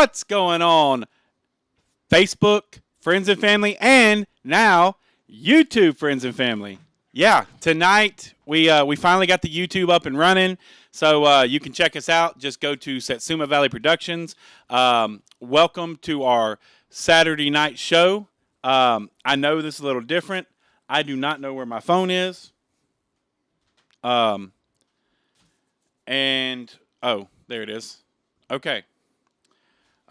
What's going on? Facebook, friends and family, and now YouTube friends and family. Yeah, tonight we finally got the YouTube up and running, so you can check us out. Just go to Satsuma Valley Productions. Welcome to our Saturday night show. I know this is a little different. I do not know where my phone is. And oh, there it is. Okay.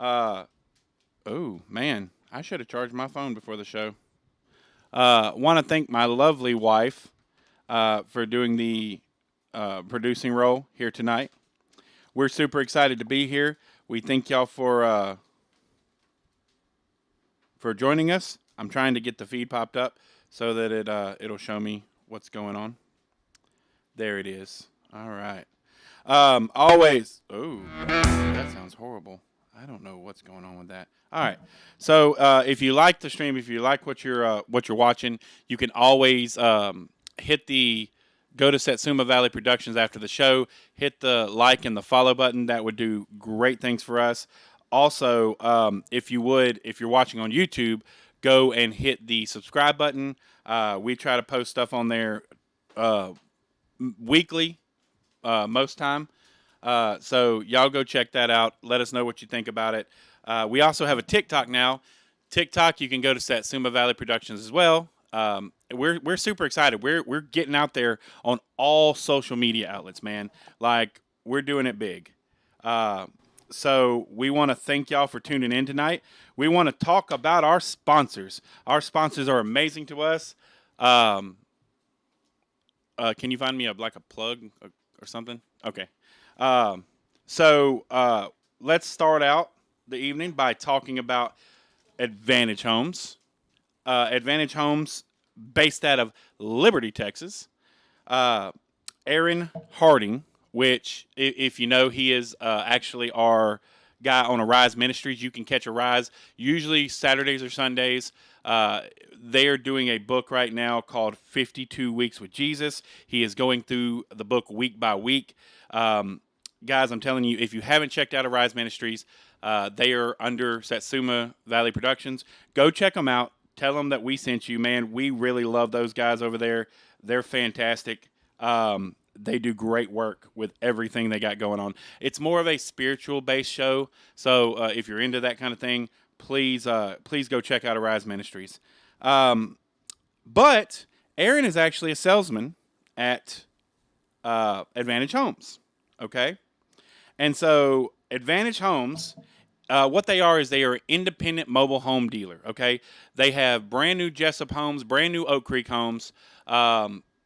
Oh man, I should have charged my phone before the show. Want to thank my lovely wife for doing the producing role here tonight. We're super excited to be here. We thank y'all for joining us. I'm trying to get the feed popped up so that it'll show me what's going on. There it is. All right. Always. Oh, that sounds horrible. I don't know what's going on with that. All right. So if you like the stream, if you like what you're watching, you can always hit the go to Satsuma Valley Productions after the show. Hit the like and the follow button. That would do great things for us. Also, if you're watching on YouTube, go and hit the subscribe button. We try to post stuff on there weekly, most time. So y'all go check that out. Let us know what you think about it. We also have a TikTok now. TikTok, you can go to Satsuma Valley Productions as well. We're super excited. We're getting out there on all social media outlets, man. Like, we're doing it big. So we want to thank y'all for tuning in tonight. We want to talk about our sponsors. Our sponsors are amazing to us. Can you find me a plug or something? Okay. So let's start out the evening by talking about Advantage Homes. Advantage Homes, based out of Liberty, Texas. Aaron Harding, which, if you know, he is actually our guy on Arise Ministries. You can catch Arise usually Saturdays or Sundays. They are doing a book right now called 52 Weeks with Jesus. He is going through the book week by week. Guys, I'm telling you, if you haven't checked out Arise Ministries, they are under Satsuma Valley Productions. Go check them out. Tell them that we sent you, man. We really love those guys over there. They're fantastic. They do great work with everything they got going on. It's more of a spiritual-based show, so if you're into that kind of thing, please go check out Arise Ministries. But Aaron is actually a salesman at Advantage Homes, okay? And so Advantage Homes, what they are is they are an independent mobile home dealer, okay? They have brand new Jessup homes, brand new Oak Creek homes.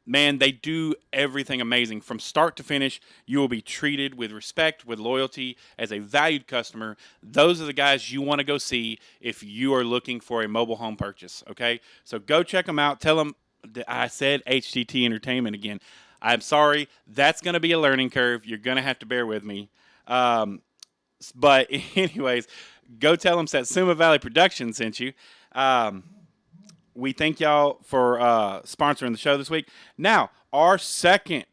Man, they do everything amazing. From start to finish, you will be treated with respect, with loyalty, as a valued customer. Those are the guys you want to go see if you are looking for a mobile home purchase, okay? So go check them out. Tell them that I said HTT Entertainment again. I'm sorry. That's going to be a learning curve. You're going to have to bear with me. But anyways, go tell them Satsuma Valley Productions sent you. We thank y'all for sponsoring the show this week. Now, our second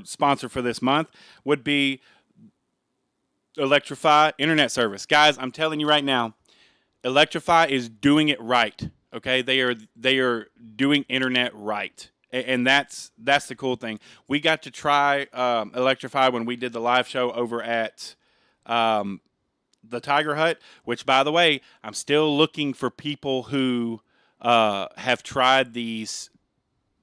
sponsor for this month would be Electrify Internet Service. Guys, I'm telling you right now, Electrify is doing it right. Okay, they are doing internet right. And that's the cool thing. We got to try Electrify when we did the live show over at the Tiger Hut, which, by the way, I'm still looking for people who have tried these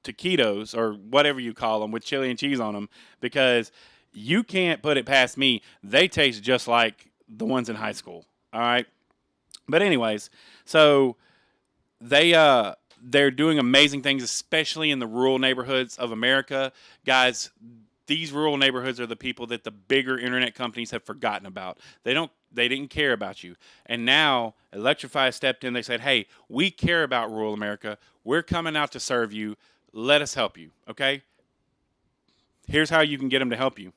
taquitos or whatever you call them with chili and cheese on them, because you can't put it past me. They taste just like the ones in high school. All right. But anyways, so they're doing amazing things, especially in the rural neighborhoods of America. Guys, these rural neighborhoods are the people that the bigger internet companies have forgotten about. They didn't care about you. And now Electrify stepped in. They said, hey, we care about rural America. We're coming out to serve you. Let us help you, okay? Here's how you can get them to help you.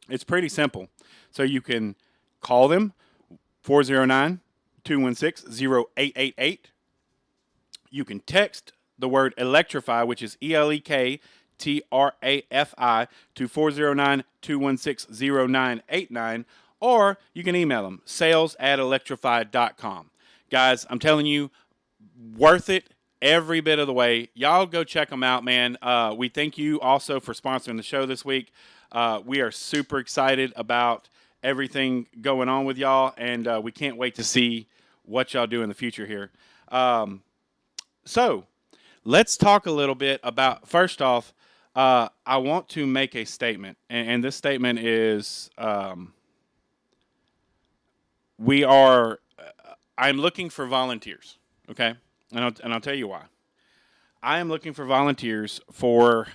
It's pretty simple. So you can call them, 409-216-0888. You can text the word Electrify, which is ELEKTRIFY, TRAFI, to 409-216-0989, or you can email them, sales@electrify.com. Guys, I'm telling you, worth it every bit of the way. Y'all go check them out, man. We thank you also for sponsoring the show this week. We are super excited about everything going on with y'all, and we can't wait to see what y'all do in the future here. So let's talk a little bit about, first off, I want to make a statement, and this statement is I'm looking for volunteers, okay? And I'll tell you why. I am looking for volunteers for,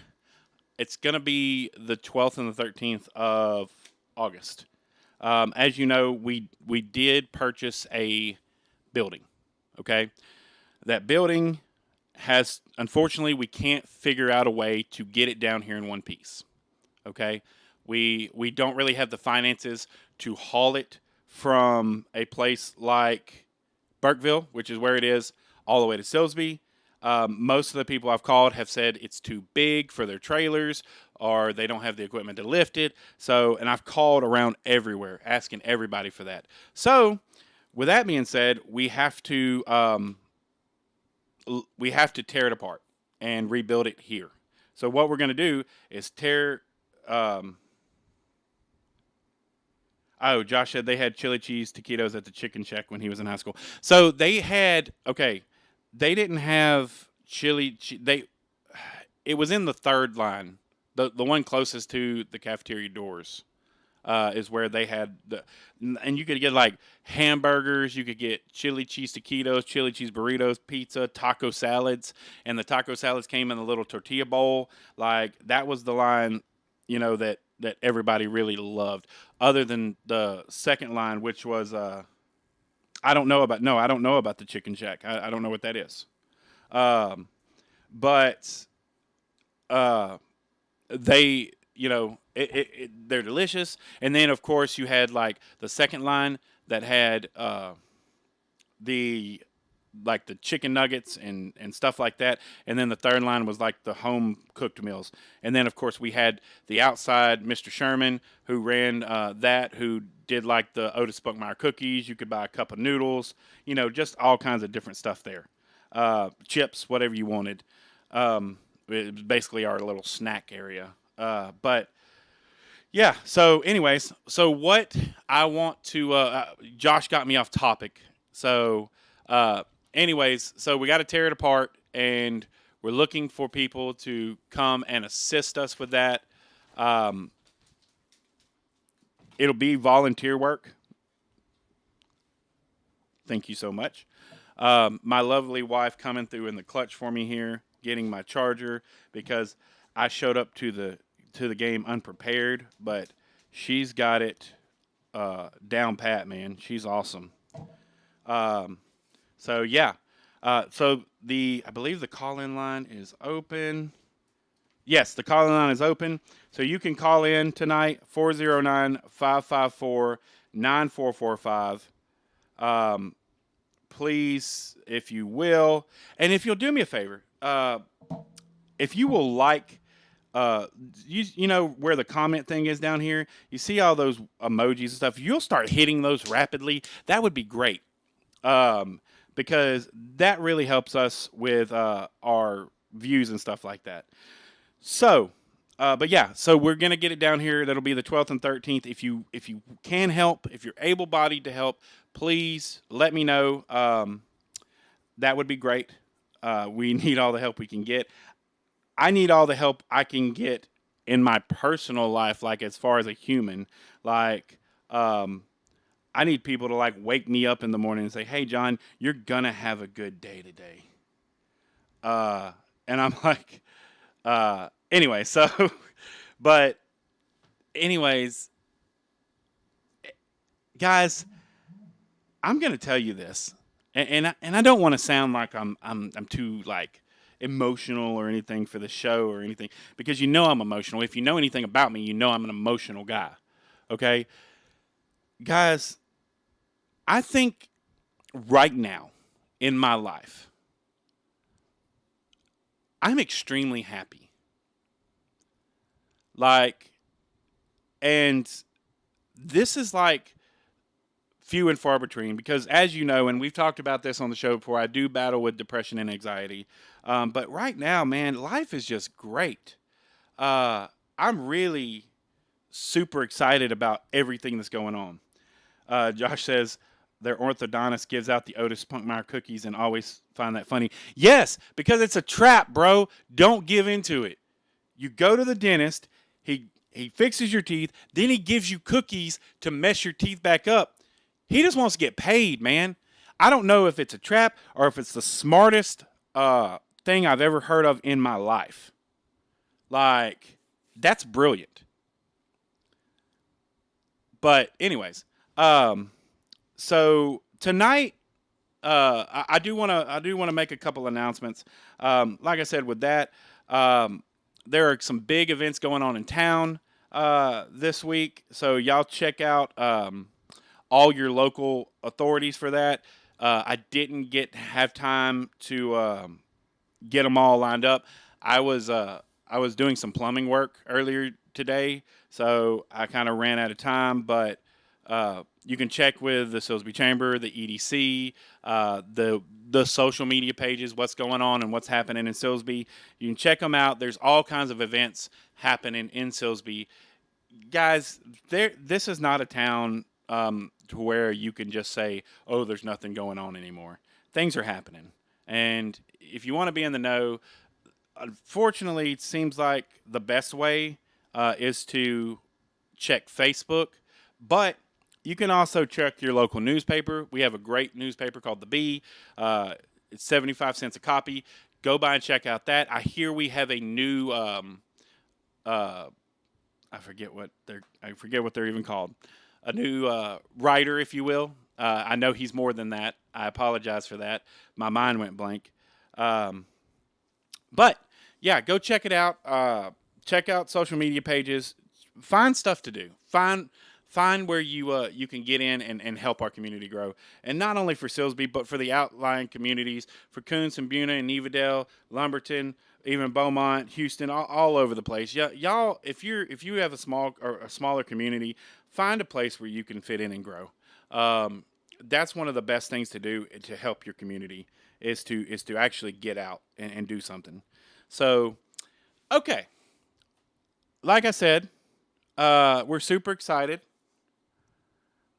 it's going to be the 12th and the 13th of August. As you know, we did purchase a building, okay? That building has, unfortunately, we can't figure out a way to get it down here in one piece, okay? We don't really have the finances to haul it from a place like Burkeville, which is where it is, all the way to Silsbee. Most of the people I've called have said it's too big for their trailers, or they don't have the equipment to lift it. So, and I've called around everywhere, asking everybody for that. So, with that being said, we have to tear it apart and rebuild it here. So, what we're going to do is tear. Josh said they had chili cheese taquitos at the Chicken Shack when he was in high school. So they had, okay, they didn't have it was in the third line. The one closest to the cafeteria doors is where they had and you could get like hamburgers, you could get chili cheese taquitos, chili cheese burritos, pizza, taco salads, and the taco salads came in a little tortilla bowl. Like, that was the line, that everybody really loved, other than the second line, which was I don't know about the Chicken Shack. I don't know what that is. But they, they're delicious. And then, of course, you had like the second line that had the chicken nuggets and stuff like that. And then the third line was like the home cooked meals. And then, of course, we had the outside Mr. Sherman, who ran who did like the Otis Spunkmeyer cookies. You could buy a cup of noodles, just all kinds of different stuff there. Chips, whatever you wanted. It was basically our little snack area. But yeah, so anyways, so what I want to, Josh got me off topic. So, anyways, so we got to tear it apart, and we're looking for people to come and assist us with that. It'll be volunteer work. Thank you so much. My lovely wife coming through in the clutch for me here, getting my charger, because I showed up to the game unprepared, but she's got it down pat, man. She's awesome. So yeah. So I believe the call-in line is open. Yes, the call-in line is open. So you can call in tonight, 409-554-9445. Please, if you will. And if you'll do me a favor, if you will like, you know where the comment thing is down here? You see all those emojis and stuff. You'll start hitting those rapidly. That would be great. Because that really helps us with our views and stuff like that. So, but yeah, so we're gonna get it down here. That'll be the 12th and 13th. If you can help, if you're able-bodied to help, please let me know. That would be great. We need all the help we can get. I need all the help I can get in my personal life, like as far as a human. Like, I need people to like wake me up in the morning and say, "Hey, John, you're gonna have a good day today." And I'm like, anyway, so, but anyways, guys, I'm gonna tell you this, and I don't want to sound like I'm too like emotional or anything for the show or anything, because I'm emotional. If you know anything about me, you know I'm an emotional guy. Okay, guys, I think right now in my life, I'm extremely happy. Like, and this is like few and far between because, as you know, and we've talked about this on the show before, I do battle with depression and anxiety. But right now, man, life is just great. I'm really super excited about everything that's going on. Josh says their orthodontist gives out the Otis Spunkmeyer cookies and always find that funny. Yes, because it's a trap, bro. Don't give into it. You go to the dentist, he fixes your teeth, then he gives you cookies to mess your teeth back up. He just wants to get paid, man. I don't know if it's a trap or if it's the smartest thing I've ever heard of in my life. Like, that's brilliant. But anyways, so tonight, I do want to make a couple announcements. Like I said, with that, there are some big events going on in town this week, so y'all check out all your local authorities for that. I didn't have time to get them all lined up. I was doing some plumbing work earlier today, so I kind of ran out of time. But you can check with the Silsbee Chamber, the EDC, the social media pages, what's going on and what's happening in Silsbee. You can check them out. There's all kinds of events happening in Silsbee. Guys, this is not a town to where you can just say, oh, there's nothing going on anymore. Things are happening. And if you want to be in the know, unfortunately, it seems like the best way is to check Facebook. But you can also check your local newspaper. We have a great newspaper called The Bee. It's 75 cents a copy. Go by and check out that. I hear we have a new I forget what they're even called. A new writer, if you will. I know he's more than that. I apologize for that. My mind went blank. But yeah, go check it out. Check out social media pages. Find stuff to do. Find where you can get in and help our community grow. And not only for Silsbee, but for the outlying communities, for Coons and Buna and Evadale, Lumberton, even Beaumont, Houston, all over the place. Yeah, y'all, if you have a smaller community, find a place where you can fit in and grow. That's one of the best things to do to help your community is to actually get out and do something. So, okay, like I said, we're super excited.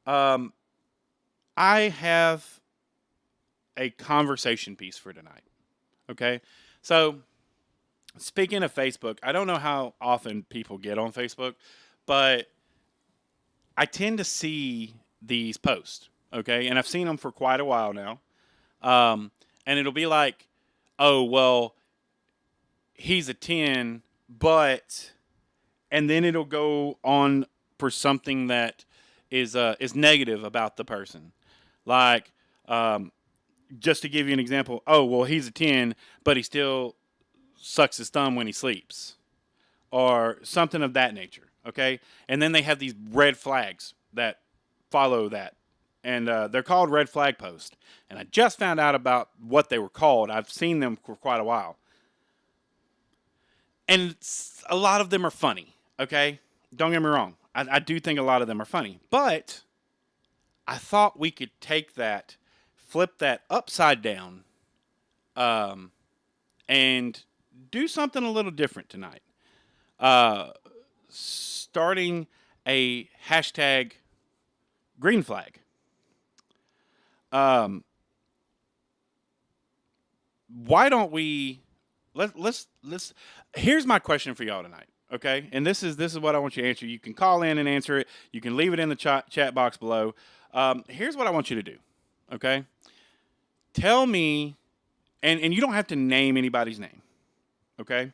I have a conversation piece for tonight. Okay, so speaking of Facebook, I don't know how often people get on Facebook, but I tend to see these posts. Okay, and I've seen them for quite a while now. And it'll be like, oh well, he's a 10, but, and then it'll go on for something that is negative about the person. Like, just to give you an example, oh well, he's a 10, but he still sucks his thumb when he sleeps, or something of that nature. Okay, and then they have these red flags that follow that, and they're called red flag posts. And I just found out about what they were called. I've seen them for quite a while, and a lot of them are funny. Okay, don't get me wrong. I do think a lot of them are funny, but I thought we could take that, flip that upside down, and do something a little different tonight. Starting a hashtag green flag. Why don't we let's here's my question for y'all tonight. Okay, and this is what I want you to answer. You can call in and answer it. You can leave it in the chat box below. Here's what I want you to do. Okay, tell me, and you don't have to name anybody's name. Okay,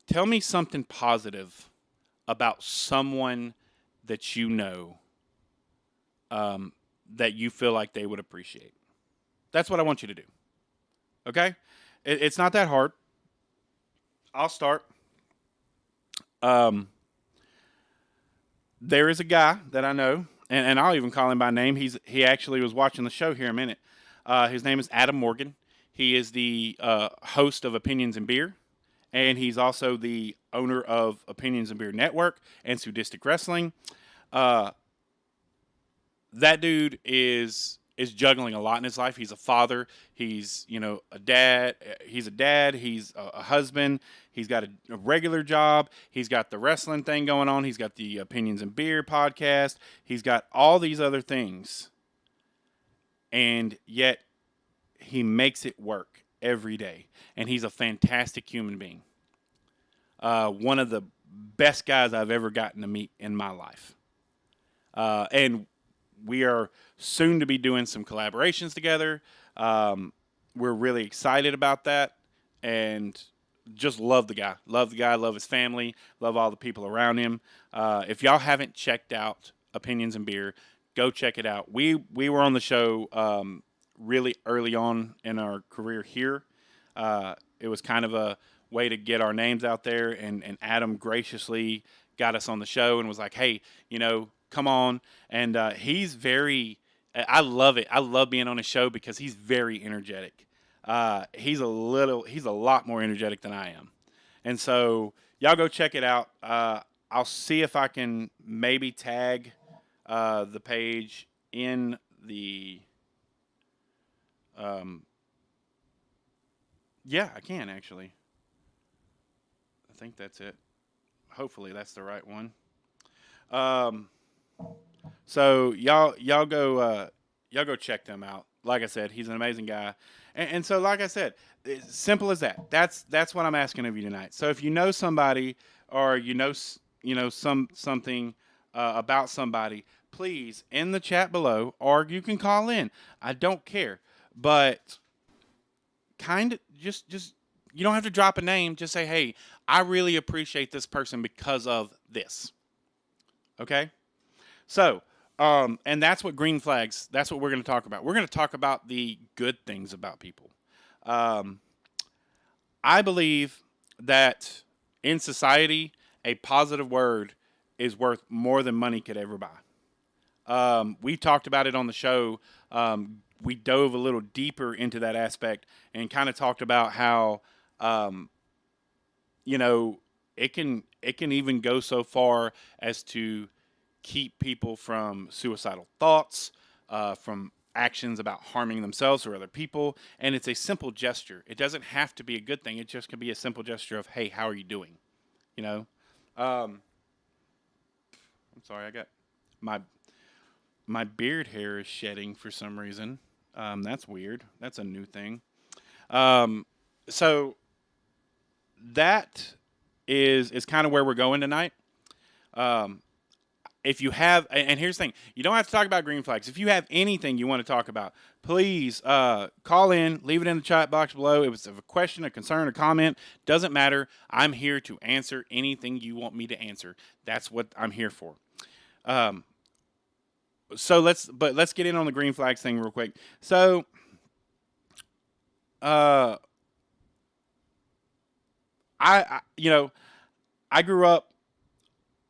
tell me something positive about someone that you know, that you feel like they would appreciate. That's what I want you to do. Okay, it's not that hard. I'll start. There is a guy that I know, and I'll even call him by name. He actually was watching the show here a minute. His name is Adam Morgan. He is the host of Opinions and Beer, and he's also the owner of Opinions and Beer Network and Sudistic Wrestling. Uh, that dude is juggling a lot in his life. He's a father. He's a dad. He's a dad. He's a husband. He's got a regular job. He's got the wrestling thing going on. He's got the Opinions and Beer podcast. He's got all these other things, and yet he makes it work every day. And he's a fantastic human being. One of the best guys I've ever gotten to meet in my life. And we are soon to be doing some collaborations together. We're really excited about that, and just love the guy. Love the guy. Love his family. Love all the people around him. If y'all haven't checked out Opinions and Beer, go check it out. We were on the show really early on in our career here. It was kind of a way to get our names out there, and Adam graciously got us on the show and was like, hey, come on. And he's very, I love it. I love being on his show because he's very energetic. He's a lot more energetic than I am. And so y'all go check it out. I'll see if I can maybe tag the page in the, yeah, I can actually. I think that's it. Hopefully that's the right one. So y'all go check them out. Like I said, he's an amazing guy, and so like I said, it's simple as that. That's what I'm asking of you tonight. So if you know somebody or something about somebody, please in the chat below, or you can call in. I don't care, but kind of just you don't have to drop a name. Just say, hey, I really appreciate this person because of this. Okay. So, and that's what green flags, that's what we're going to talk about. We're going to talk about the good things about people. I believe that in society, a positive word is worth more than money could ever buy. We talked about it on the show. We dove a little deeper into that aspect and kind of talked about how, it can even go so far as to keep people from suicidal thoughts, from actions about harming themselves or other people. And it's a simple gesture. It doesn't have to be a good thing. It just can be a simple gesture of, hey, how are you doing? I'm sorry, I got my beard hair is shedding for some reason. That's weird. That's a new thing. So that is kind of where we're going tonight. If you have, and here's the thing, you don't have to talk about green flags. If you have anything you want to talk about, please call in, leave it in the chat box below. If it's a question, a concern, a comment, doesn't matter. I'm here to answer anything you want me to answer. That's what I'm here for. So let's get in on the green flags thing real quick. So, I grew up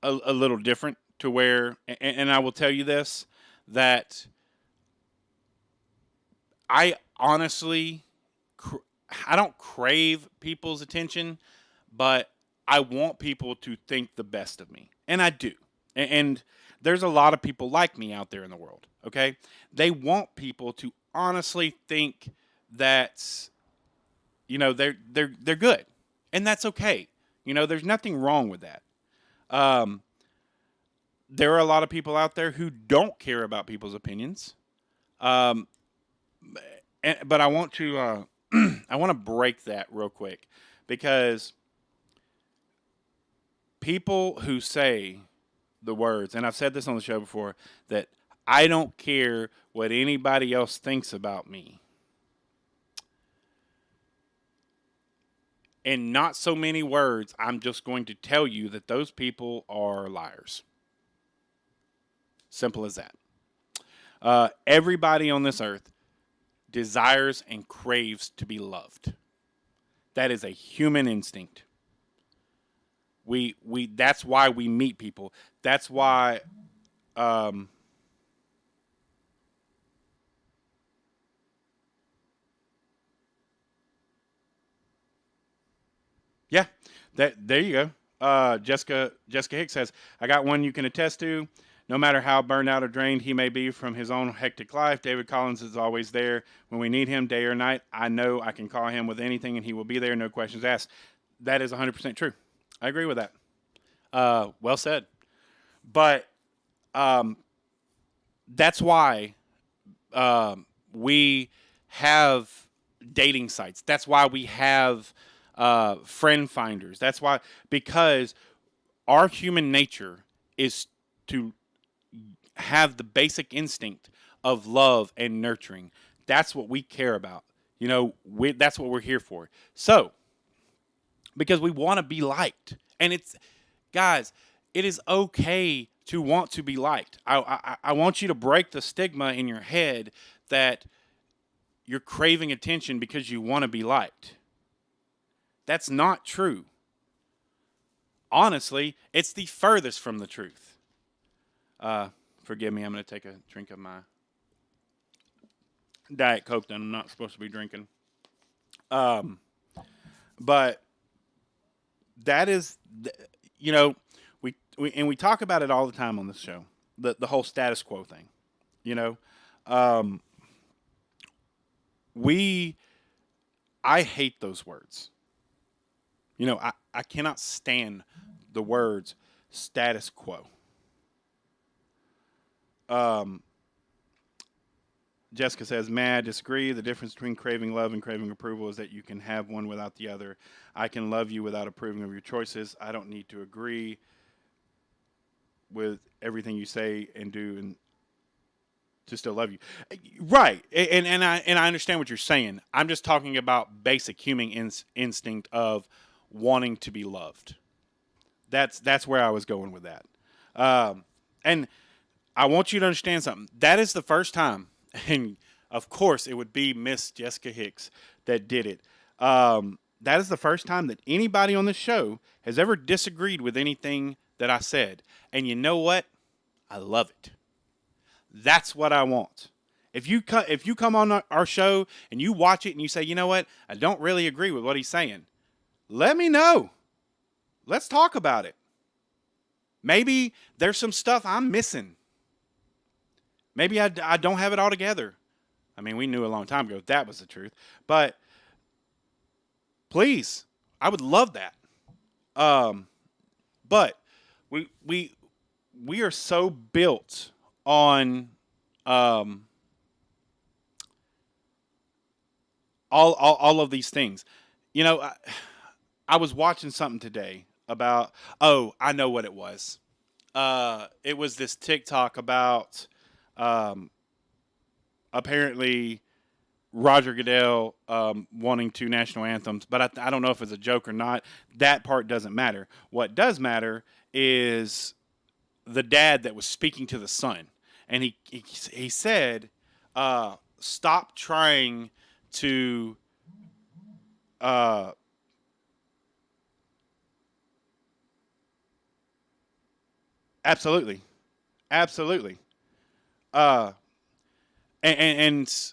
a little different to where, and I will tell you this, that I honestly, I don't crave people's attention, but I want people to think the best of me. And I do. And there's a lot of people like me out there in the world, okay? They want people to honestly think that, they're good. And that's okay. There's nothing wrong with that. There are a lot of people out there who don't care about people's opinions. But I want to I want to break that real quick, because people who say the words, and I've said this on the show before, that I don't care what anybody else thinks about me, in not so many words, I'm just going to tell you that those people are liars. Simple as that. Everybody on this earth desires and craves to be loved. That is a human instinct. We that's why we meet people. That's why yeah, There you go. Jessica Hicks says, "I got one you can attest to. No matter how burned out or drained he may be from his own hectic life, David Collins is always there when we need him, day or night. I know I can call him with anything, and he will be there, no questions asked." That is 100% true. I agree with that. Well said. But um, that's why we have dating sites. That's why we have friend finders. That's why, because our human nature is to have the basic instinct of love and nurturing. That's what we care about. That's what we're here for. So, because we want to be liked, and guys, it is okay to want to be liked. I want you to break the stigma in your head that you're craving attention because you want to be liked. That's not true. Honestly, it's the furthest from the truth. Forgive me, I'm going to take a drink of my Diet Coke that I'm not supposed to be drinking. But that is, we talk about it all the time on this show, the whole status quo thing. I hate those words. I cannot stand the words status quo. Jessica says, "Man, I disagree. The difference between craving love and craving approval is that you can have one without the other. I can love you without approving of your choices. I don't need to agree with everything you say and do and to still love you." Right. And I understand what you're saying. I'm just talking about basic human instinct of wanting to be loved. That's where I was going with that. And I want you to understand something. That is the first time, and of course it would be Miss Jessica Hicks that did it. That is the first time that anybody on this show has ever disagreed with anything that I said. And you know what? I love it. That's what I want. If you come on our show and you watch it and you say, you know what, I don't really agree with what he's saying, let me know. Let's talk about it. Maybe there's some stuff I'm missing. Maybe I don't have it all together. I mean, we knew a long time ago that was the truth. But please, I would love that. But we are so built on all of these things. I was watching something today about, I know what it was. It was this TikTok about apparently Roger Goodell wanting two national anthems, but I don't know if it's a joke or not. That part doesn't matter. What does matter is the dad that was speaking to the son, and he said, "Stop trying to." Absolutely, absolutely. Uh, and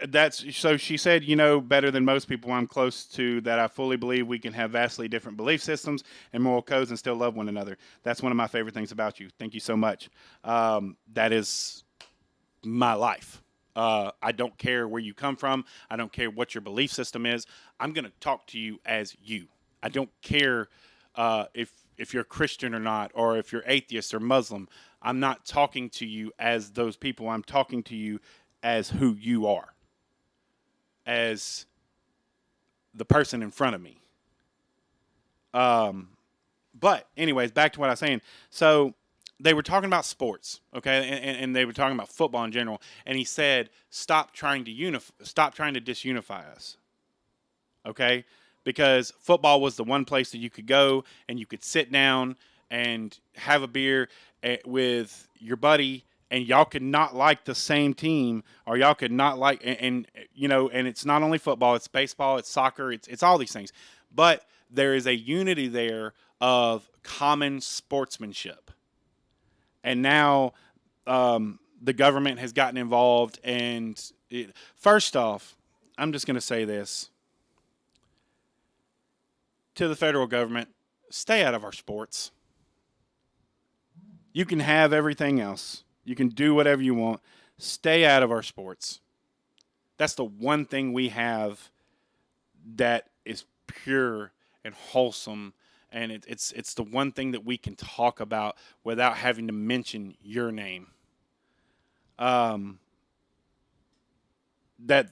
that's so she said, better than most people I'm close to, that I fully believe we can have vastly different belief systems and moral codes and still love one another. That's one of my favorite things about you. Thank you so much. That is my life. I don't care where you come from. I don't care what your belief system is. I'm going to talk to you as you. I don't care if you're Christian or not, or if you're atheist or Muslim. I'm not talking to you as those people. I'm talking to you as who you are, as the person in front of me. But anyways, back to what I was saying. So they were talking about sports, okay, and they were talking about football in general. And he said, "Stop trying to disunify us." Okay, because football was the one place that you could go and you could sit down and have a beer with your buddy, and y'all could not like the same team, or y'all could not like, and it's not only football, it's baseball, it's soccer, it's all these things, but there is a unity there of common sportsmanship. And now the government has gotten involved, and first off, I'm just going to say this. to the federal government, stay out of our sports. You can have everything else. You can do whatever you want. Stay out of our sports. That's the one thing we have that is pure and wholesome, and it's the one thing that we can talk about without having to mention your name. Um, that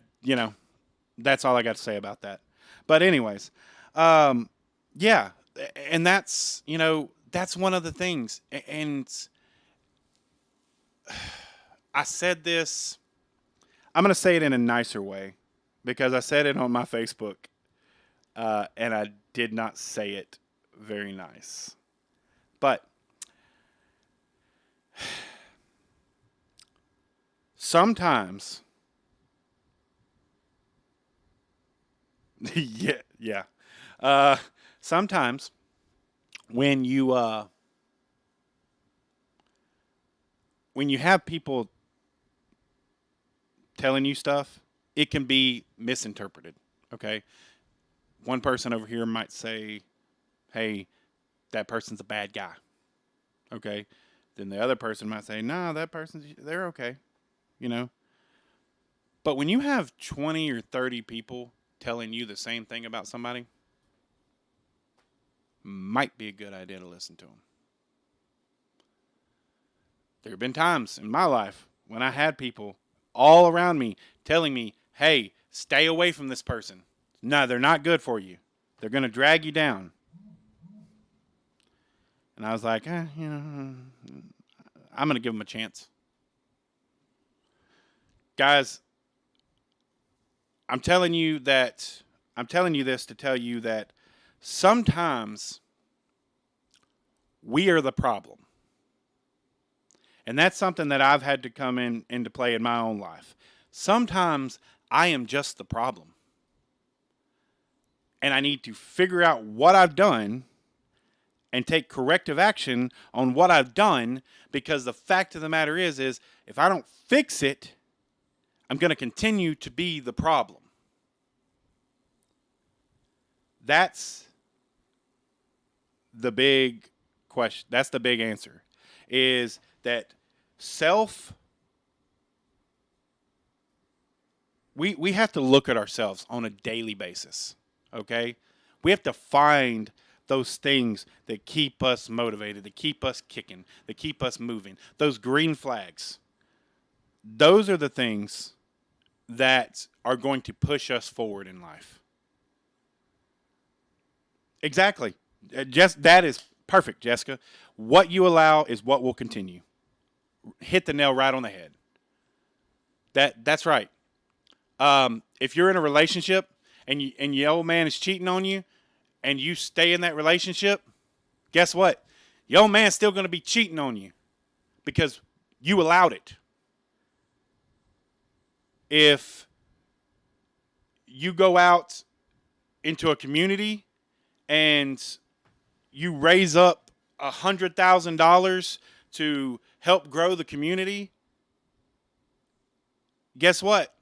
that's all I got to say about that. But anyways, um, yeah, and that's one of the things. And I said this. I'm gonna say it in a nicer way because I said it on my Facebook, and I did not say it very nice. But sometimes, yeah, yeah. Uh, Sometimes when you have people telling you stuff, it can be misinterpreted. Okay, one person over here might say, "Hey, that person's a bad guy." Okay, then the other person might say, "No, they're okay." You know, but when you have 20 or 30 people telling you the same thing about somebody, might be a good idea to listen to them. There have been times in my life when I had people all around me telling me, "Hey, stay away from this person. No, they're not good for you. They're going to drag you down." And I was like, I'm going to give them a chance. Guys, I'm telling you this to tell you that sometimes we are the problem. And that's something that I've had to come into play in my own life. Sometimes I am just the problem. And I need to figure out what I've done and take corrective action on what I've done, because the fact of the matter is if I don't fix it, I'm going to continue to be the problem. That's the big question. That's the big answer, is that we have to look at ourselves on a daily basis, okay? We have to find those things that keep us motivated, that keep us kicking, that keep us moving, those green flags. Those are the things that are going to push us forward in life. Exactly. That is perfect, Jessica. What you allow is what will continue. Hit the nail right on the head. That's right. If you're in a relationship and your old man is cheating on you, and you stay in that relationship, guess what? Your old man's still going to be cheating on you because you allowed it. If you go out into a community and you raise up $100,000 to help grow the community, guess what?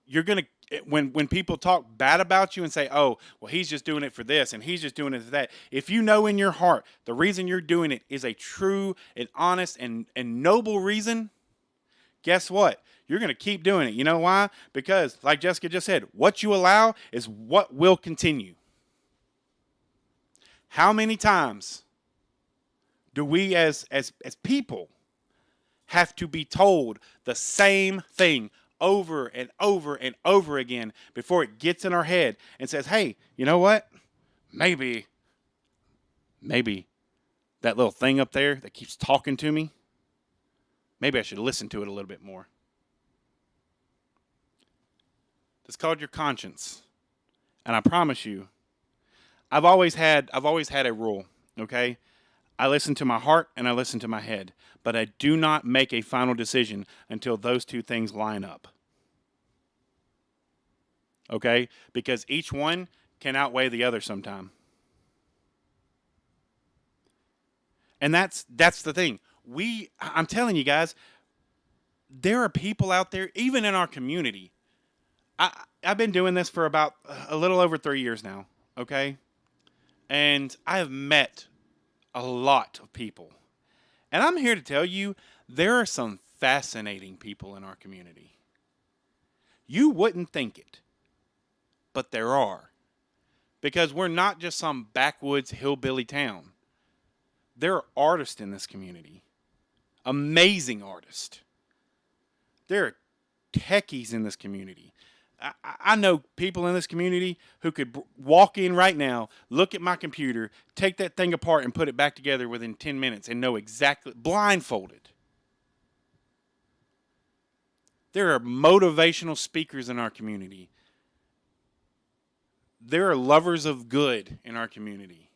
You're going to, when people talk bad about you and say, "Oh, well, he's just doing it for this and he's just doing it for that," if you know in your heart the reason you're doing it is a true and honest and noble reason, guess what? You're going to keep doing it. You know why? Because, like Jessica just said, what you allow is what will continue. How many times do we as people have to be told the same thing over and over and over again before it gets in our head and says, "Hey, you know what? Maybe that little thing up there that keeps talking to me, maybe I should listen to it a little bit more." It's called your conscience. And I promise you, I've always had a rule, okay? I listen to my heart and I listen to my head, but I do not make a final decision until those two things line up. Okay? Because each one can outweigh the other sometime. And that's the thing. I'm telling you guys, there are people out there, even in our community. I've been doing this for about a little over 3 years now. okay? And I have met a lot of people. And I'm here to tell you there are some fascinating people in our community. You wouldn't think it, but there are. Because we're not just some backwoods hillbilly town. There are artists in this community, amazing artists. There are techies in this community. I know people in this community who could walk in right now, look at my computer, take that thing apart, and put it back together within 10 minutes and know exactly, blindfolded. There are motivational speakers in our community. There are lovers of good in our community.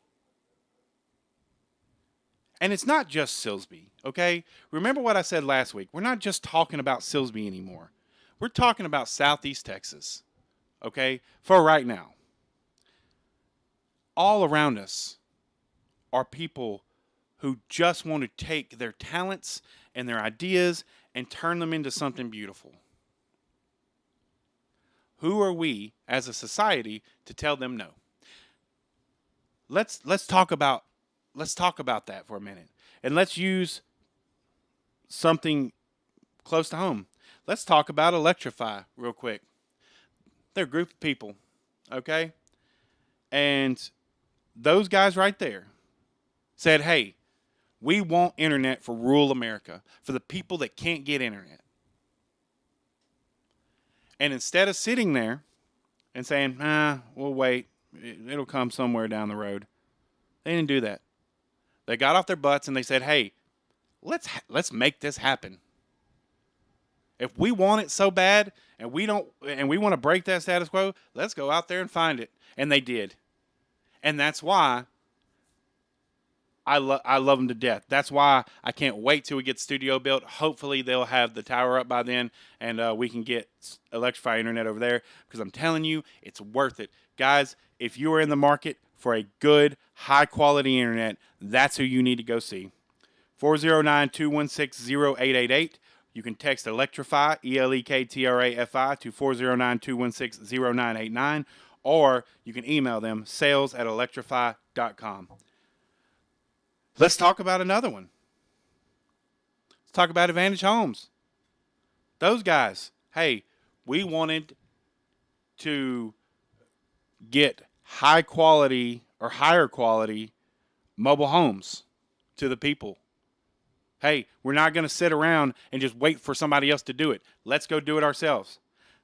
And it's not just Silsbee, okay? Remember what I said last week. We're not just talking about Silsbee anymore. We're talking about Southeast Texas, okay? For right now. All around us are people who just want to take their talents and their ideas and turn them into something beautiful. Who are we as a society to tell them no? Let's talk about that for a minute. And let's use something close to home. Let's talk about Electrify real quick. They're a group of people, okay? And those guys right there said, hey, we want internet for rural America, for the people that can't get internet. And instead of sitting there and saying, we'll wait, it'll come somewhere down the road, they didn't do that. They got off their butts and they said, hey, let's make this happen. If we want it so bad and we want to break that status quo, let's go out there and find it. And they did. And that's why I love them to death. That's why I can't wait till we get the studio built. Hopefully they'll have the tower up by then and we can get Electrify internet over there, because I'm telling you, it's worth it. Guys, if you are in the market for a good, high-quality internet, that's who you need to go see. 409-216-0888. You can text Electrify, ELEKTRAFI, to 409-216-0989, or you can email them, sales@electrify.com. Let's talk about another one. Let's talk about Advantage Homes. Those guys, hey, we wanted to get high quality or higher quality mobile homes to the people. Hey, we're not going to sit around and just wait for somebody else to do it. Let's go do it ourselves.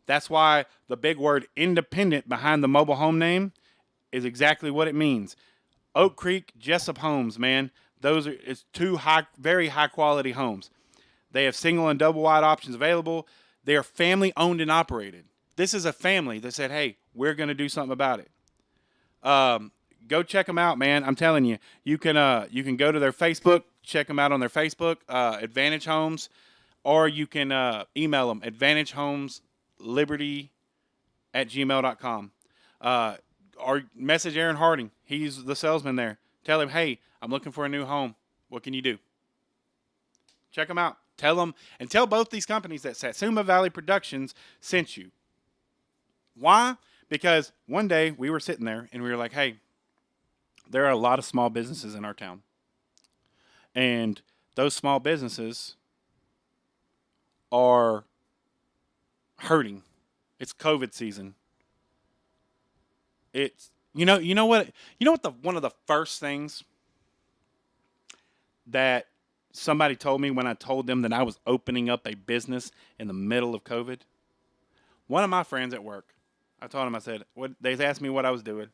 That's why the big word independent behind the mobile home name is exactly what it means. Oak Creek, Jessup Homes, man. It's two very high quality homes. They have single and double wide options available. They are family owned and operated. This is a family that said, hey, we're going to do something about it. Go check them out, man. I'm telling you, you can go to their Facebook, check them out on their Facebook, Advantage Homes, or you can email them, advantagehomesliberty@gmail.com. Or message Aaron Harding. He's the salesman there. Tell him, hey, I'm looking for a new home. What can you do? Check them out. Tell them, and tell both these companies that Satsuma Valley Productions sent you. Why? Because one day we were sitting there and we were like, hey, there are a lot of small businesses in our town. And those small businesses are hurting. It's COVID season. It's you know what one of the first things that somebody told me when I told them that I was opening up a business in the middle of COVID? One of my friends at work, I told him, I said, they asked me what I was doing.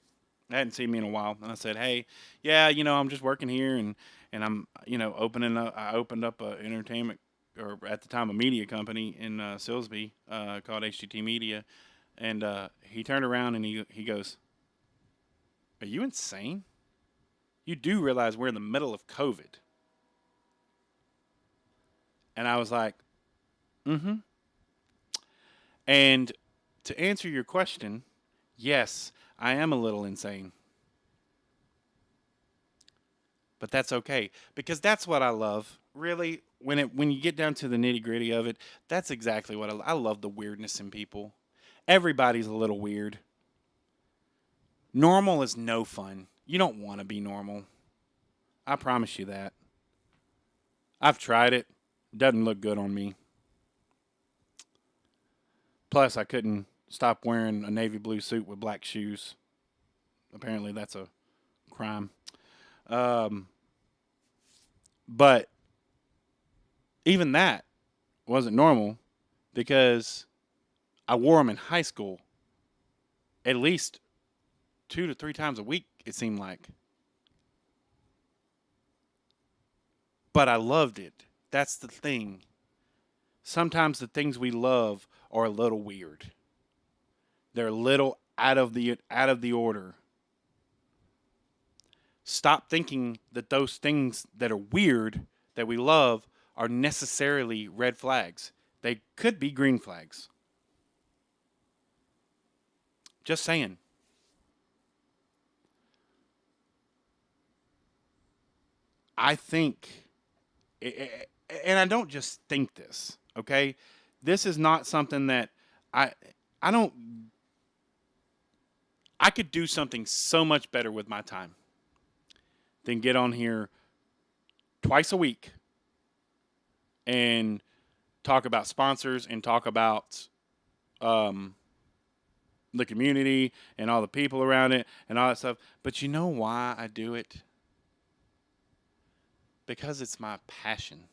They hadn't seen me in a while. And I said, hey, yeah, I'm just working here and I'm, I opened up a entertainment, or at the time a media company in Silsbee called HTT Media. And he turned around and he goes, are you insane? You do realize we're in the middle of COVID. And I was like, mm-hmm. And to answer your question, yes, I am a little insane. But that's okay, because that's what I love. Really, when you get down to the nitty-gritty of it, that's exactly what I love, the weirdness in people. Everybody's a little weird. Normal is no fun. You don't want to be normal. I promise you that. I've tried it. Doesn't look good on me. Plus, I couldn't stop wearing a navy blue suit with black shoes. Apparently, that's a crime. Um, but even that wasn't normal because I wore them in high school at least 2 to 3 times a week, it seemed like. But I loved it. That's the thing. Sometimes the things we love are a little weird. They're a little out of the order. Stop thinking that those things that are weird that we love are necessarily red flags. They could be green flags. Just saying. I think, and I don't just think this, okay? This is not something that I, I don't, I could do something so much better with my time than get on here twice a week and talk about sponsors and talk about um, the community and all the people around it and all that stuff. But you know why I do it? Because it's my passion.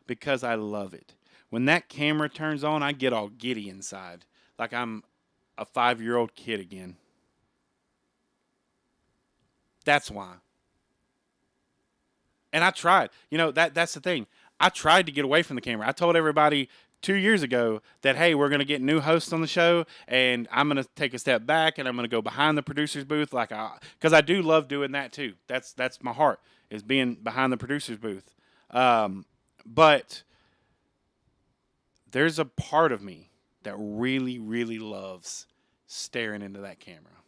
Because I love it. When that camera turns on, I get all giddy inside, like I'm a 5-year-old kid again. That's why. And I tried. That's the thing. I tried to get away from the camera. I told everybody 2 years ago that hey, we're gonna get new hosts on the show, and I'm gonna take a step back, and I'm gonna go behind the producer's booth, because I do love doing that too. That's my heart is being behind the producer's booth. But there's a part of me that really, really loves staring into that camera,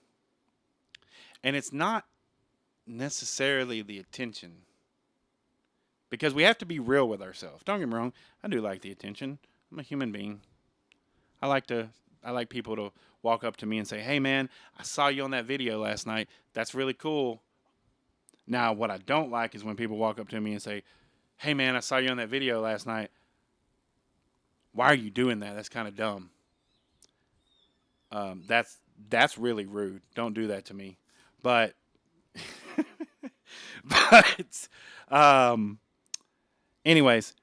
and it's not necessarily the attention because we have to be real with ourselves. Don't get me wrong, I do like the attention. I'm a human being. I like to I like people to walk up to me and say, "Hey man, I saw you on that video last night. That's really cool." Now, what I don't like is when people walk up to me and say, "Hey man, I saw you on that video last night. Why are you doing that? That's kind of dumb." That's really rude. Don't do that to me. But but um anyways,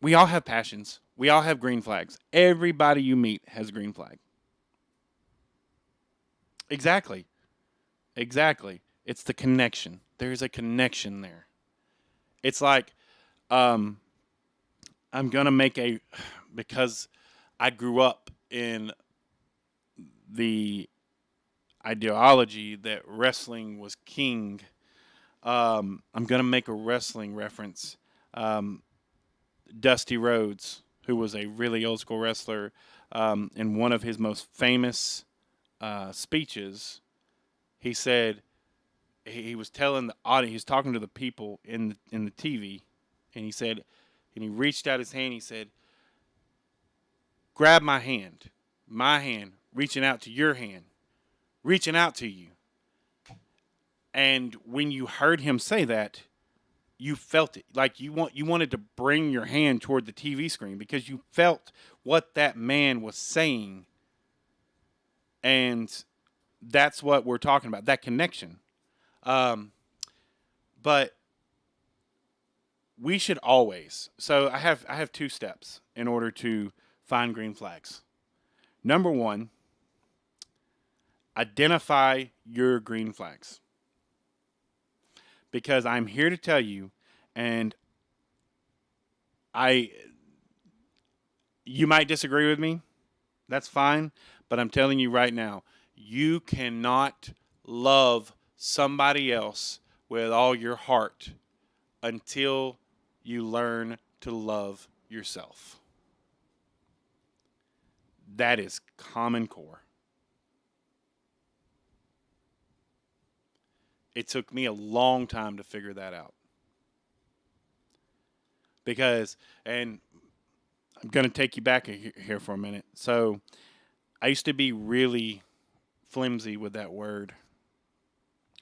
we all have passions. We all have green flags. Everybody you meet has a green flag. Exactly. Exactly. It's the connection. There's a connection there. It's like um, I'm gonna make a because I grew up in the ideology that wrestling was king. I'm gonna make a wrestling reference. Um, Dusty Rhodes, who was a really old school wrestler, in one of his most famous speeches, he said he was telling the audience, he was talking to the people in the TV, and he said, and he reached out his hand. He said, "Grab my hand, reaching out to your hand, reaching out to you." And when you heard him say that, you felt it, like you wanted to bring your hand toward the TV screen because you felt what that man was saying, and that's what we're talking about, that connection. Um, but we should always. So I have 2 steps in order to find green flags. Number one, identify your green flags because I'm here to tell you, and I you might disagree with me. That's fine, but I'm telling you right now, you cannot love somebody else with all your heart until you learn to love yourself. That is common core. It took me a long time to figure that out because, and I'm going to take you back here for a minute. So, I used to be really flimsy with that word,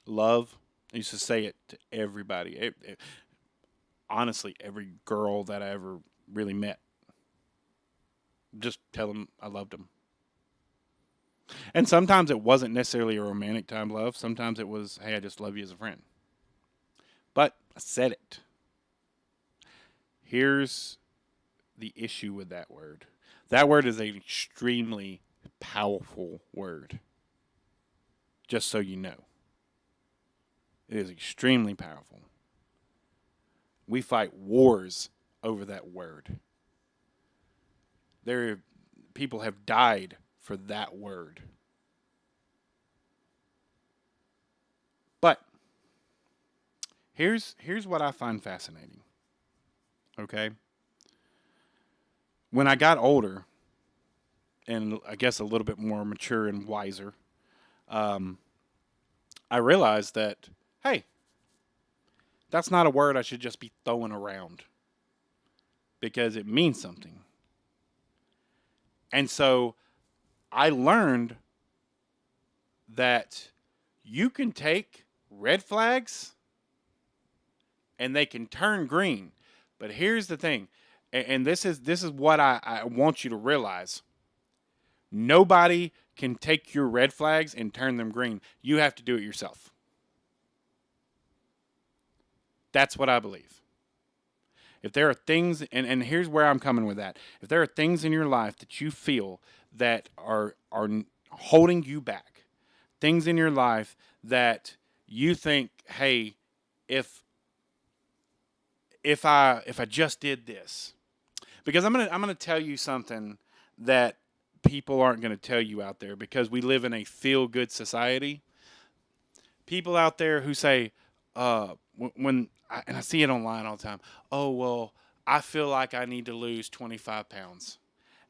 love. I used to say it to everybody. Honestly, every girl that I ever really met, just tell them I loved them. And sometimes it wasn't necessarily a romantic time love. Sometimes it was, hey, I just love you as a friend. But I said it. Here's the issue with that word. That word is an extremely powerful word. Just so you know, it is extremely powerful. We fight wars over that word. People have died for that word. But here's what I find fascinating. Okay? When I got older and I guess a little bit more mature and wiser, um, I realized that, hey, that's not a word I should just be throwing around because it means something. And so I learned that you can take red flags and they can turn green. But here's the thing, and this is what I want you to realize. Nobody can take your red flags and turn them green. You have to do it yourself. That's what I believe. If there are things, and here's where I'm coming with that. If there are things in your life that you feel that are holding you back, things in your life that you think, hey, if I just did this, because I'm gonna tell you something that people aren't gonna tell you out there, because we live in a feel good society. People out there who say, and I see it online all the time. Oh well, I feel like I need to lose 25 pounds,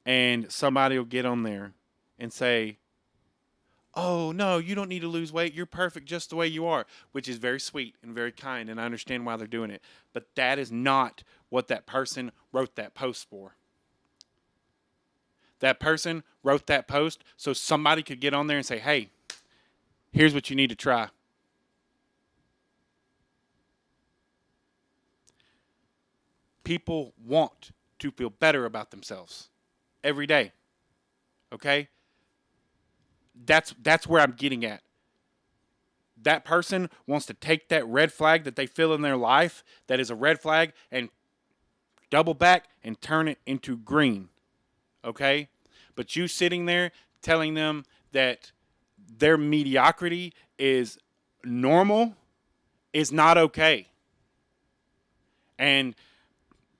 and somebody will get on there and say, oh no, you don't need to lose weight, you're perfect just the way you are, which is very sweet and very kind, and I understand why they're doing it. But that is not what that person wrote that post for. That person wrote that post so somebody could get on there and say, hey, here's what you need to try. People want to feel better about themselves every day. Okay? That's where I'm getting at. That person wants to take that red flag that they feel in their life that is a red flag and double back and turn it into green. Okay? But you sitting there telling them that their mediocrity is normal is not okay. And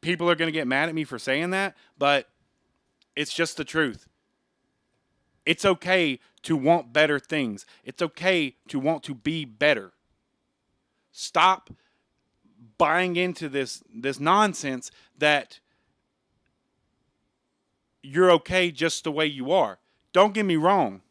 people are going to get mad at me for saying that, but it's just the truth. It's okay to want better things. It's okay to want to be better. Stop buying into this nonsense that you're okay just the way you are. Don't get me wrong,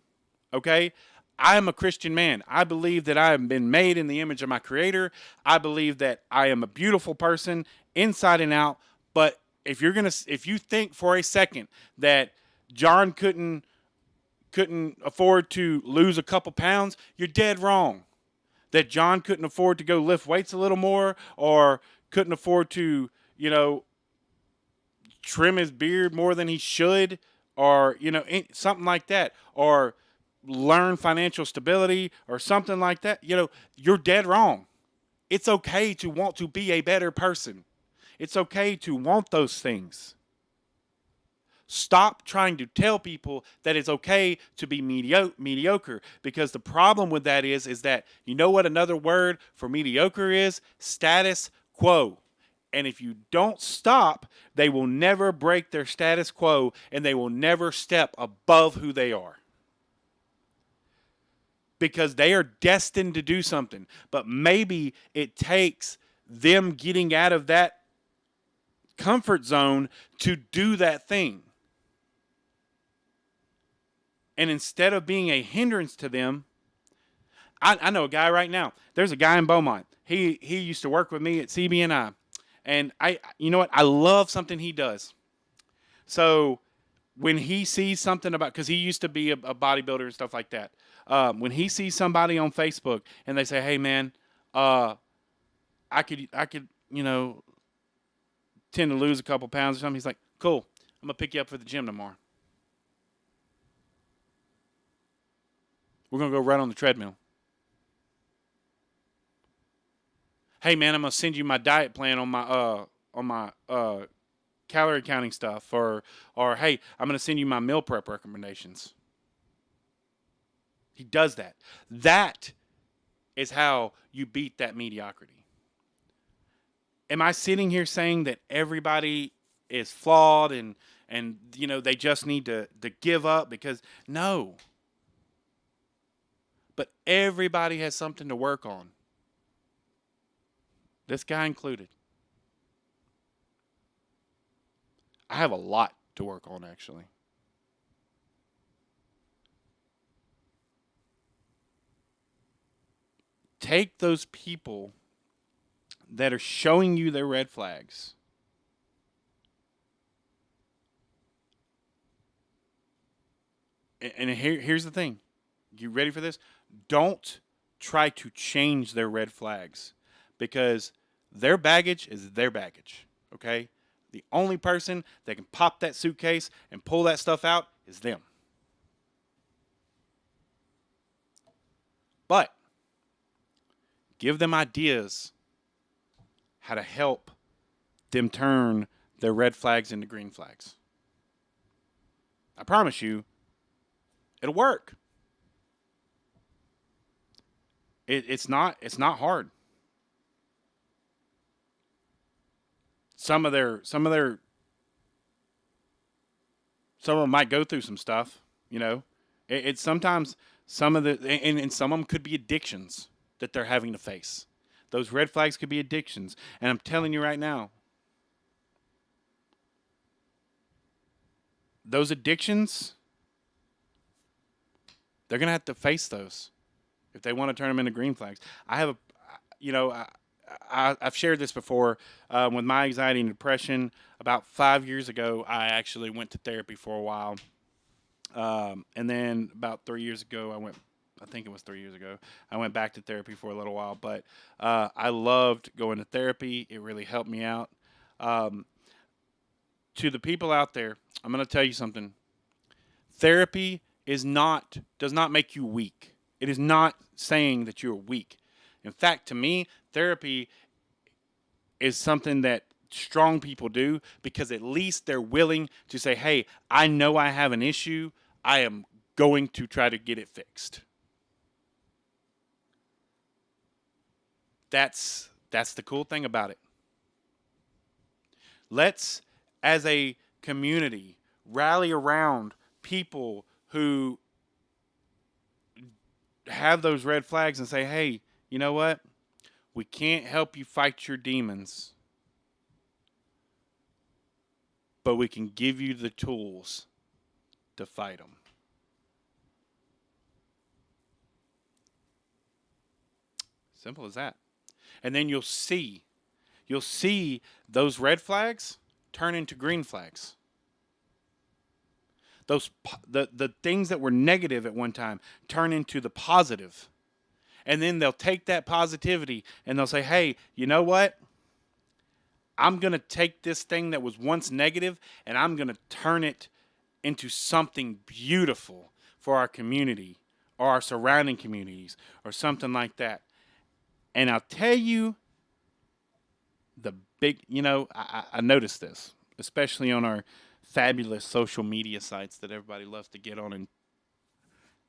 okay? I am a Christian man. I believe that I have been made in the image of my Creator. I believe that I am a beautiful person inside and out. But if you think for a second that John couldn't afford to lose a couple pounds, you're dead wrong. That John couldn't afford to go lift weights a little more, or couldn't afford to, trim his beard more than he should, or, something like that, or learn financial stability or something like that, you're dead wrong. It's okay to want to be a better person. It's okay to want those things. Stop trying to tell people that it's okay to be mediocre, because the problem with that is that, you know what another word for mediocre is? Status quo. And if you don't stop, they will never break their status quo, and they will never step above who they are. Because they are destined to do something. But maybe it takes them getting out of that comfort zone to do that thing. And instead of being a hindrance to them, I know a guy right now. There's a guy in Beaumont. He used to work with me at CBNI. And you know what? I love something he does. So when he sees something about, because he used to be a bodybuilder and stuff like that. When he sees somebody on Facebook and they say, "Hey man, uh, I could tend to lose a couple pounds or something," he's like, "Cool, I'm gonna pick you up for the gym tomorrow. We're gonna go run on the treadmill. Hey man, I'm gonna send you my diet plan on my calorie counting stuff, or hey, I'm gonna send you my meal prep recommendations." He does that. That is how you beat that mediocrity. Am I sitting here saying that everybody is flawed and they just need to give up? Because no. But everybody has something to work on. This guy included. I have a lot to work on, actually. Take those people that are showing you their red flags and here's the thing. You ready for this? Don't try to change their red flags because their baggage is their baggage, okay? The only person that can pop that suitcase and pull that stuff out is them. But give them ideas how to help them turn their red flags into green flags. I promise you, it'll work. It's not hard. Some of them might go through some stuff, you know. It's sometimes some of the and some of them could be addictions that they're having to face. Those red flags could be addictions, and I'm telling you right now, those addictions, they're gonna have to face those if they want to turn them into green flags. I have a, you know, I've shared this before with my anxiety and depression. About 5 years ago, I actually went to therapy for a while, and then about 3 years ago, I went. I think it was 3 years ago. I went back to therapy for a little while, but I loved going to therapy. It really helped me out. Um, to the people out there, I'm going to tell you something. Therapy does not make you weak. It is not saying that you're weak. In fact, to me, therapy is something that strong people do because at least they're willing to say, "Hey, I know I have an issue. I am going to try to get it fixed." That's the cool thing about it. Let's, as a community, rally around people who have those red flags and say, "Hey, you know what? We can't help you fight your demons, but we can give you the tools to fight them." Simple as that. And then you'll see those red flags turn into green flags. The things that were negative at one time turn into the positive. And then they'll take that positivity and they'll say, "Hey, you know what? I'm going to take this thing that was once negative and I'm going to turn it into something beautiful for our community or our surrounding communities or something like that." And I'll tell you the big, I noticed this, especially on our fabulous social media sites that everybody loves to get on and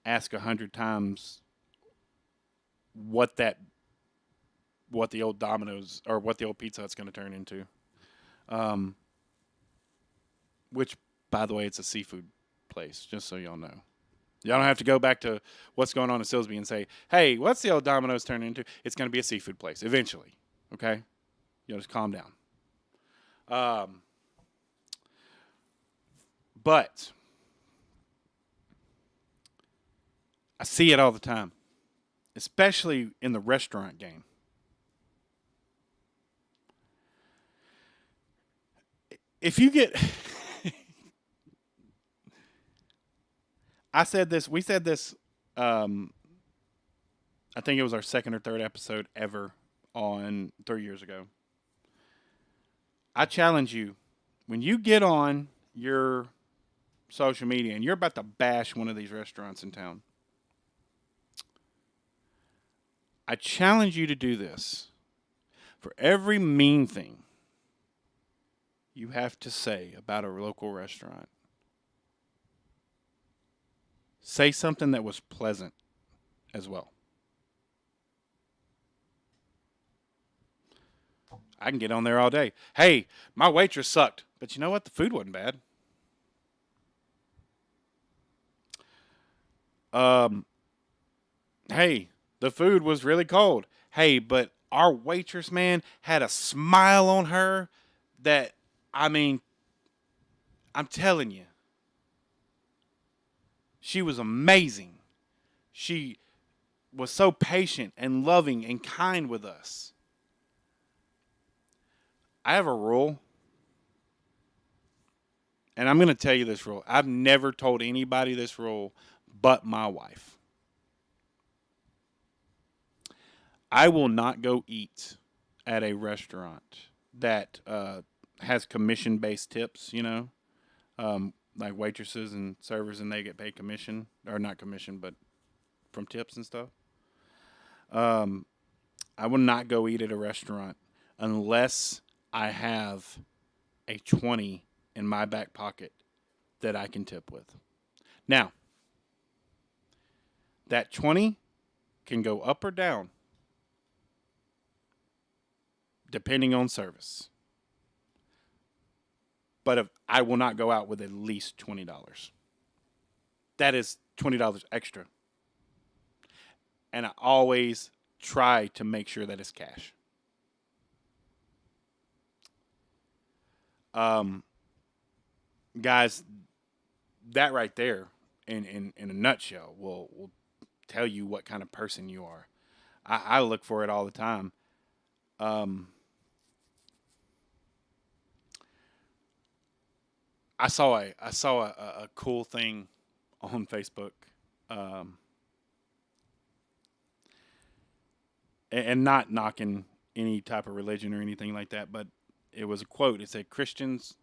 ask 100 times what that what the old Domino's or what the old Pizza Hut's going to turn into. Um, which, by the way, it's a seafood place, just so y'all know. Y'all don't have to go back to what's going on in Silsbee and say, "Hey, what's the old Domino's turn into?" It's going to be a seafood place eventually. Okay, just calm down. Um, but I see it all the time, especially in the restaurant game. If you get I said this. We said this. Um, I think it was our second or third episode ever on 3 years ago. I challenge you when you get on your social media and you're about to bash one of these restaurants in town. I challenge you to do this. For every mean thing you have to say about a local restaurant, say something that was pleasant as well. I can get on there all day. Hey, my waitress sucked, but you know what? The food wasn't bad. Um, hey, the food was really cold. Hey, but our waitress, man, had a smile on her that, I mean, I'm telling you, she was amazing. She was so patient and loving and kind with us. I have a rule, and I'm going to tell you this rule. I've never told anybody this rule but my wife. I will not go eat at a restaurant that has commission based tips, like waitresses and servers, and they get paid commission, or not commission, but from tips and stuff. Um, I will not go eat at a restaurant unless I have a 20 in my back pocket that I can tip with. Now, that 20 can go up or down depending on service. But if I will not go out with at least $20. That is $20 extra. And I always try to make sure that it's cash. Um, Guys, that right there, in a nutshell, will tell you what kind of person you are. I look for it all the time. Um, I saw a cool thing on Facebook, um, and not knocking any type of religion or anything like that, but it was a quote. It said, "Christians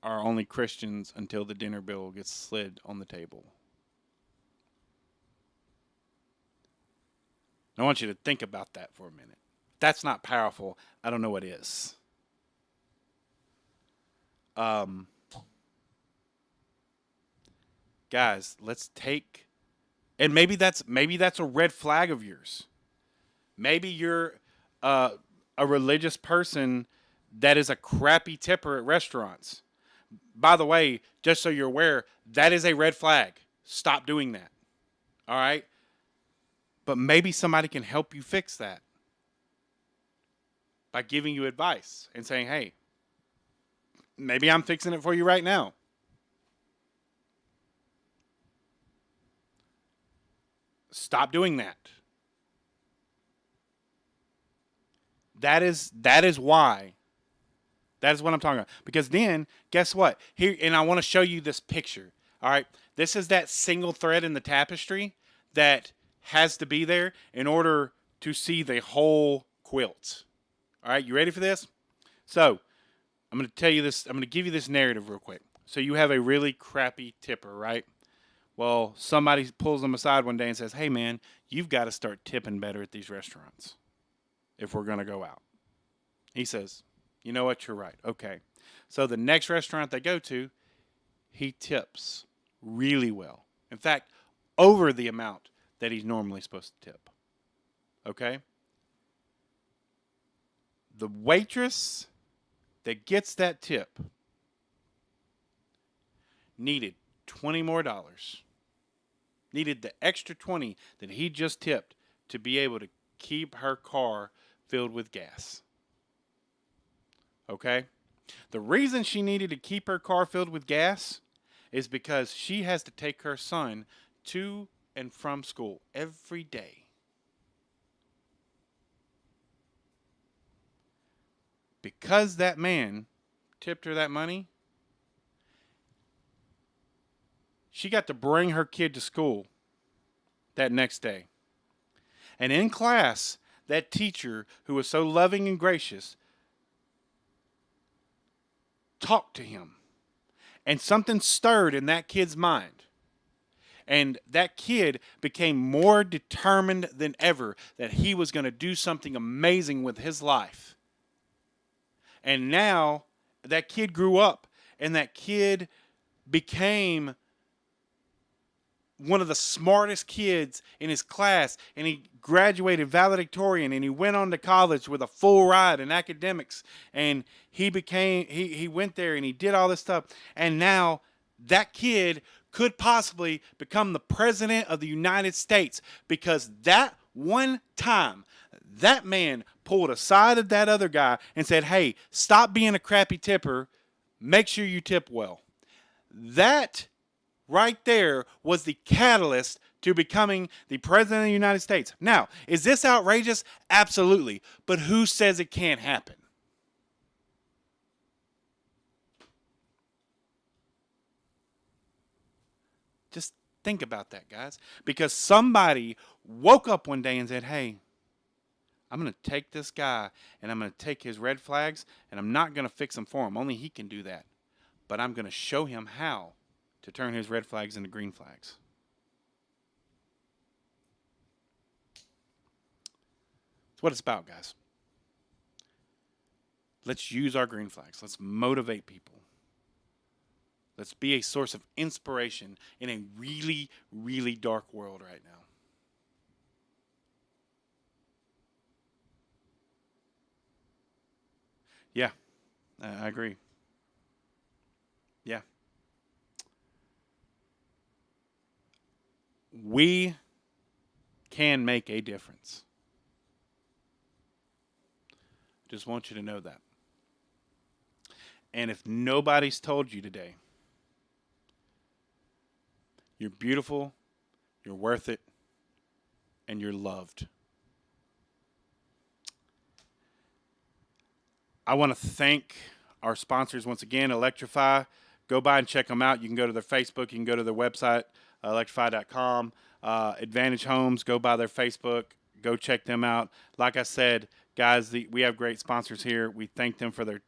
are only Christians until the dinner bill gets slid on the table." I want you to think about that for a minute. If that's not powerful, I don't know what is. Um, Guys, let's take, and maybe that's a red flag of yours. Maybe you're uh, a religious person that is a crappy tipper at restaurants. By the way, just so you're aware, that is a red flag. Stop doing that. All right? But maybe somebody can help you fix that by giving you advice and saying, hey, maybe I'm fixing it for you right now. Stop doing that. That is why. That is what I'm talking about. Because then, guess what? Here, and I want to show you this picture. All right, this is that single thread in the tapestry that has to be there in order to see the whole quilt. All right, you ready for this? So, I'm going to tell you this. I'm going to give you this narrative real quick. So, you have a really crappy tipper, right? Well, somebody pulls them aside one day and says, "Hey, man, you've got to start tipping better at these restaurants if we're going to go out." He says, "You know what? You're right. Okay." So the next restaurant they go to, he tips really well. In fact, over the amount that he's normally supposed to tip. Okay? The waitress that gets that tip needed 20 more dollars. Needed the extra 20 that he just tipped to be able to keep her car filled with gas. Okay? The reason she needed to keep her car filled with gas is because she has to take her son to and from school every day. Because that man tipped her that money, she got to bring her kid to school that next day. And in class, that teacher who was so loving and gracious talked to him. And something stirred in that kid's mind. And that kid became more determined than ever that he was going to do something amazing with his life. And now that kid grew up, and that kid became one of the smartest kids in his class, and he graduated valedictorian, and he went on to college with a full ride in academics, and he went there and he did all this stuff, and now that kid could possibly become the president of the United States, because that one time that man pulled aside of that other guy and said, hey, stop being a crappy tipper, make sure you tip well. That right there was the catalyst to becoming the president of the United States. Now, is this outrageous? Absolutely. But who says it can't happen? Just think about that, guys. Because somebody woke up one day and said, hey, I'm going to take this guy and I'm going to take his red flags and I'm not going to fix them for him. Only he can do that. But I'm going to show him how to turn his red flags into green flags. That's what it's about, guys. Let's use our green flags. Let's motivate people. Let's be a source of inspiration in a really, really dark world right now. Yeah, I agree. Yeah. We can make a difference. Just want you to know that. And if nobody's told you today, you're beautiful, you're worth it, and you're loved. I want to thank our sponsors once again, Electrify. Go by and check them out. You can go to their Facebook, you can go to their website, electrify.com. Advantage Homes, go by their Facebook, go check them out. Like I said, guys, we have great sponsors here. We thank them for their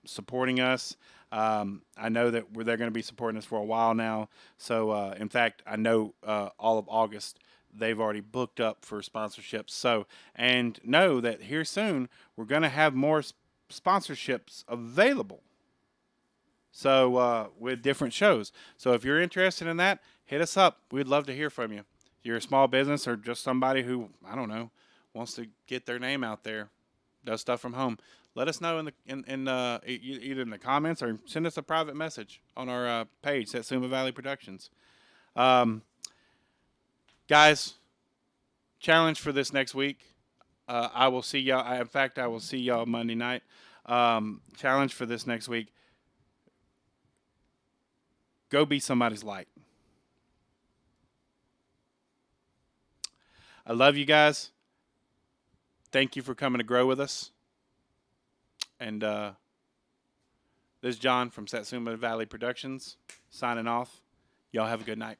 supporting us. I know that they're going to be supporting us for a while now. So, in fact, I know all of August they've already booked up for sponsorships. So, and know that here soon we're going to have more sponsorships available. So, with different shows. So, if you're interested in that, hit us up. We'd love to hear from you. If you're a small business or just somebody who, I don't know, wants to get their name out there, does stuff from home, let us know either in the comments or send us a private message on our page, Satsuma Valley Productions. Guys, challenge for this next week. I will see y'all. In fact, I will see y'all Monday night. Challenge for this next week. Go be somebody's light. I love you guys. Thank you for coming to grow with us. And this is John from Satsuma Valley Productions signing off. Y'all have a good night.